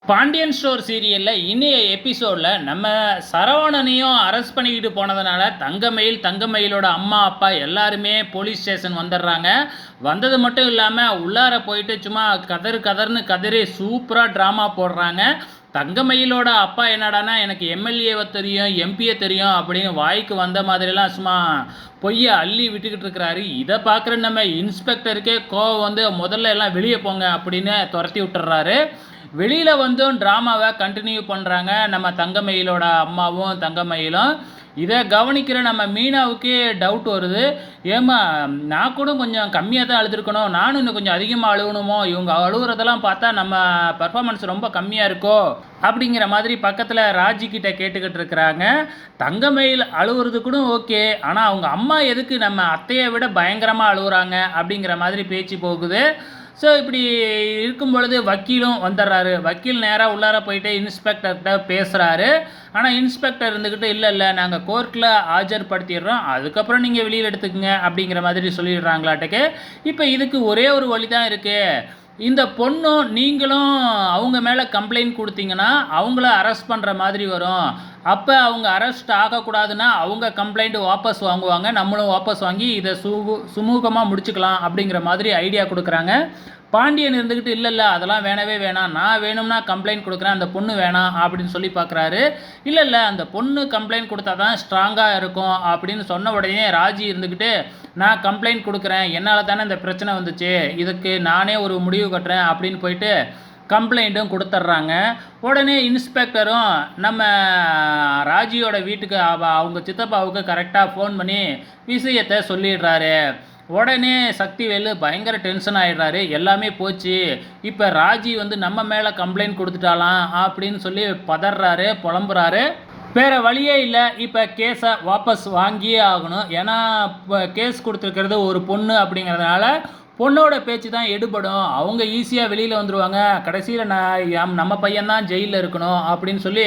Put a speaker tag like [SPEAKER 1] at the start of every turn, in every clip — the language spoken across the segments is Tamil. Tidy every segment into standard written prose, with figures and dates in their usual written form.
[SPEAKER 1] பாண்டியன் ஸ்டோர் சீரியலில் இன்றைய எபிசோடில் நம்ம சரவணனையும் அரெஸ்ட் பண்ணிக்கிட்டு போனதுனால தங்கமயிலோட அம்மா அப்பா எல்லாருமே போலீஸ் ஸ்டேஷன் வந்துடுறாங்க. வந்தது மட்டும் இல்லாமல் உள்ளார போயிட்டு சும்மா கதர்னு கதறி சூப்பராக ட்ராமா போடுறாங்க. தங்கமயிலோட அப்பா என்னடானா எனக்கு எம்எல்ஏவை தெரியும், எம்பியை தெரியும் அப்படின்னு வாய்க்கு வந்த மாதிரிலாம் சும்மா பொய்யை அள்ளி விட்டுக்கிட்டு இருக்கிறாரு. இதை பார்க்குற நம்ம இன்ஸ்பெக்டருக்கே கோவம் வந்து முதல்ல எல்லாம் வெளியே போங்க அப்படின்னு துரத்தி விட்டுறாரு. வெளியில் வந்தும் ட்ராமாவை கண்டினியூ பண்ணுறாங்க நம்ம தங்கமயிலோட அம்மாவும் தங்கமயிலும். இதை கவனிக்கிற நம்ம மீனாவுக்கு டவுட் வருது. ஏமா நான் கூட கொஞ்சம் கம்மியாக தான் அழுதுருக்கணும், நானும் இன்னும் கொஞ்சம் அதிகமாக அழுகணுமோ, இவங்க அழுகுறதெல்லாம் பார்த்தா நம்ம பர்ஃபார்மன்ஸ் ரொம்ப கம்மியாக இருக்கோ அப்படிங்கிற மாதிரி பக்கத்தில் ராஜிக்கிட்ட கேட்டுக்கிட்டு இருக்கிறாங்க. தங்கமயில் அழுகுறது கூட ஓகே, ஆனால் அவங்க அம்மா எதுக்கு நம்ம அத்தையை விட பயங்கரமாக அழுகுறாங்க அப்படிங்கிற மாதிரி பேச்சு போகுது. ஸோ இப்படி இருக்கும் பொழுது வக்கீலும் வந்துடுறாரு. வக்கீல் நேராக உள்ளார போயிட்டு இன்ஸ்பெக்டர்கிட்ட பேசுகிறாரு. ஆனால் இன்ஸ்பெக்டர் இருந்துக்கிட்டு இல்லை நாங்கள் கோர்ட்டில் ஆஜர்படுத்திடுறோம், அதுக்கப்புறம் நீங்கள் வெளியில் எடுத்துக்கங்க அப்படிங்கிற மாதிரி சொல்லிடுறாங்களாட்டுக்கு. இப்போ இதுக்கு ஒரே ஒரு வழி தான் இருக்குது. இந்த பொண்ணும் நீங்களும் அவங்க மேலே கம்ப்ளைண்ட் கொடுத்தீங்கன்னா அவங்கள அரெஸ்ட் பண்ணுற மாதிரி வரும். அப்போ அவங்க அரெஸ்ட் ஆகக்கூடாதுன்னா அவங்க கம்ப்ளைண்ட் வாபஸ் வாங்குவாங்க, நம்மளும் வாபஸ் வாங்கி இதை சுமூகமாக முடிச்சுக்கலாம் அப்படிங்கிற மாதிரி ஐடியா கொடுக்குறாங்க. பாண்டியன் இருந்துக்கிட்டு இல்லை அதெல்லாம் வேணவே வேணாம், நான் வேணும்னா கம்ப்ளைண்ட் கொடுக்குறேன், அந்த பொண்ணு வேணாம் அப்படின்னு சொல்லி பார்க்குறாரு. இல்லை அந்த பொண்ணு கம்ப்ளைண்ட் கொடுத்தா தான் ஸ்ட்ராங்காக இருக்கும் அப்படின்னு சொன்ன உடனே ராஜி இருந்துக்கிட்டு நான் கம்ப்ளைண்ட் கொடுக்குறேன், என்னால் தானே இந்த பிரச்சனை வந்துச்சு, இதுக்கு நானே ஒரு முடிவு கட்டுறேன் அப்படின்னு போயிட்டு கம்ப்ளைண்ட்டும் கொடுத்துட்றாங்க. உடனே இன்ஸ்பெக்டரும் நம்ம ராஜியோட வீட்டுக்கு அவங்க சித்தப்பாவுக்கு கரெக்டாக ஃபோன் பண்ணி விஷயத்தை சொல்லிடுறாரு. உடனே சக்திவேலு பயங்கர டென்ஷன் ஆகிடுறாரு. எல்லாமே போச்சு, இப்போ ராஜி வந்து நம்ம மேலே கம்ப்ளைண்ட் கொடுத்துட்டாலாம் அப்படின்னு சொல்லி பதறாரு, புலம்புறாரு. வேறு வழியே இல்லை, இப்போ கேஸை வாபஸ் வாங்கியே ஆகணும். ஏன்னா இப்போ கேஸ் கொடுத்துருக்கிறது ஒரு பொண்ணு அப்படிங்கிறதுனால பொண்ணோட பேச்சு தான் எடுபடும், அவங்க ஈஸியாக வெளியில் வந்துடுவாங்க, கடைசியில் நம்ம பையன்தான் ஜெயிலில் இருக்கணும் அப்படின்னு சொல்லி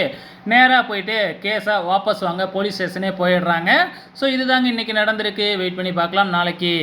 [SPEAKER 1] நேராக போயிட்டு கேஸை வாபஸ் வாங்க போலீஸ் ஸ்டேஷனே போயிடுறாங்க. ஸோ இதுதாங்க இன்றைக்கி நடந்திருக்கு. வெயிட் பண்ணி பார்க்கலாம் நாளைக்கு.